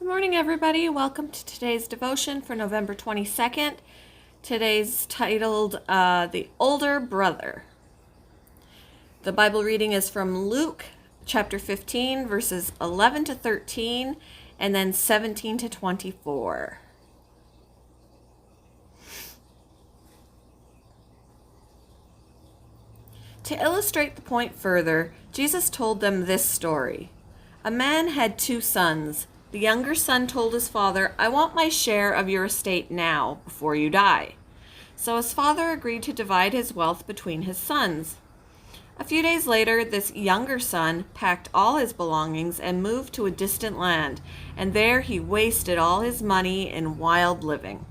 Good morning, everybody. Welcome to today's devotion for November 22nd. Today's titled, The Older Brother. The Bible reading is from Luke chapter 15, verses 11 to 13, and then 17 to 24. To illustrate the point further, Jesus told them this story. A man had 2 sons. The younger son told his father, "I want my share of your estate now, before you die." So his father agreed to divide his wealth between his sons. A few days later, this younger son packed all his belongings and moved to a distant land, and there he wasted all his money in wild living.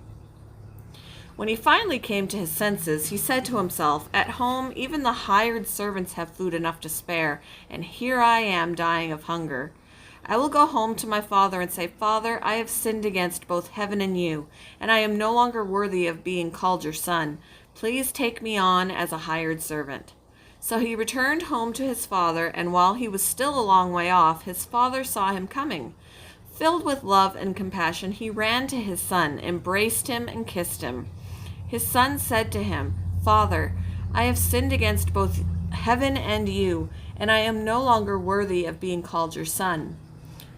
When he finally came to his senses, he said to himself, "At home, even the hired servants have food enough to spare, and here I am dying of hunger. I will go home to my father and say, 'Father, I have sinned against both heaven and you, and I am no longer worthy of being called your son. Please take me on as a hired servant.'" So he returned home to his father, and while he was still a long way off, his father saw him coming. Filled with love and compassion, he ran to his son, embraced him, and kissed him. His son said to him, "Father, I have sinned against both heaven and you, and I am no longer worthy of being called your son."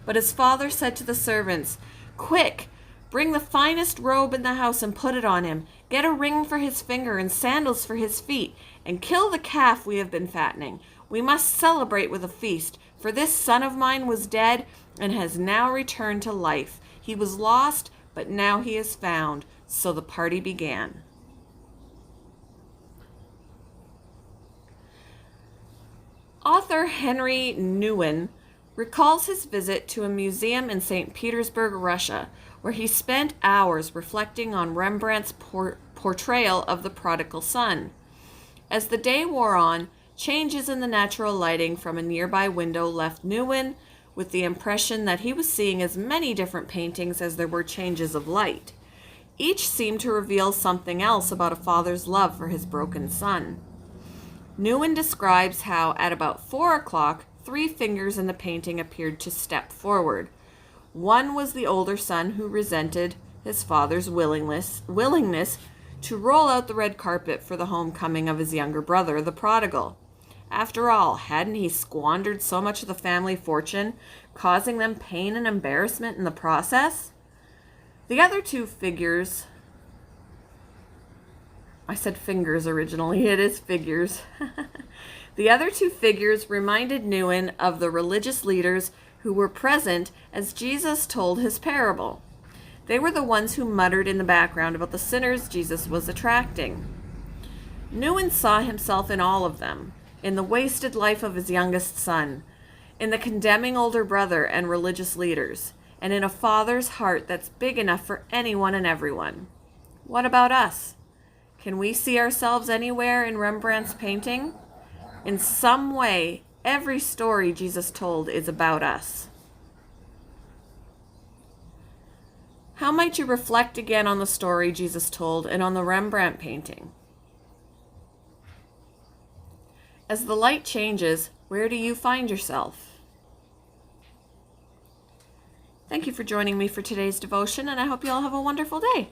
But his father said to the servants, "Quick, bring the finest robe in the house and put it on him. Get a ring for his finger and sandals for his feet, and kill the calf we have been fattening. We must celebrate with a feast, for this son of mine was dead and has now returned to life. He was lost, but now he is found." So the party began. Author Henry Nouwen recalls his visit to a museum in St. Petersburg, Russia, where he spent hours reflecting on Rembrandt's portrayal of the prodigal son. As the day wore on, changes in the natural lighting from a nearby window left Nouwen with the impression that he was seeing as many different paintings as there were changes of light. Each seemed to reveal something else about a father's love for his broken son. Nouwen describes how at about 4 o'clock, 3 fingers in the painting appeared to step forward. One was the older son who resented his father's willingness to roll out the red carpet for the homecoming of his younger brother, the prodigal. After all, hadn't he squandered so much of the family fortune, causing them pain and embarrassment in the process? The other 2 figures, I said fingers originally, it is figures. The other 2 figures reminded Nouwen of the religious leaders who were present as Jesus told his parable. They were the ones who muttered in the background about the sinners Jesus was attracting. Nouwen saw himself in all of them, in the wasted life of his youngest son, in the condemning older brother and religious leaders, and in a father's heart that's big enough for anyone and everyone. What about us? Can we see ourselves anywhere in Rembrandt's painting? In some way, every story Jesus told is about us. How might you reflect again on the story Jesus told and on the Rembrandt painting? As the light changes, where do you find yourself? Thank you for joining me for today's devotion, and I hope you all have a wonderful day.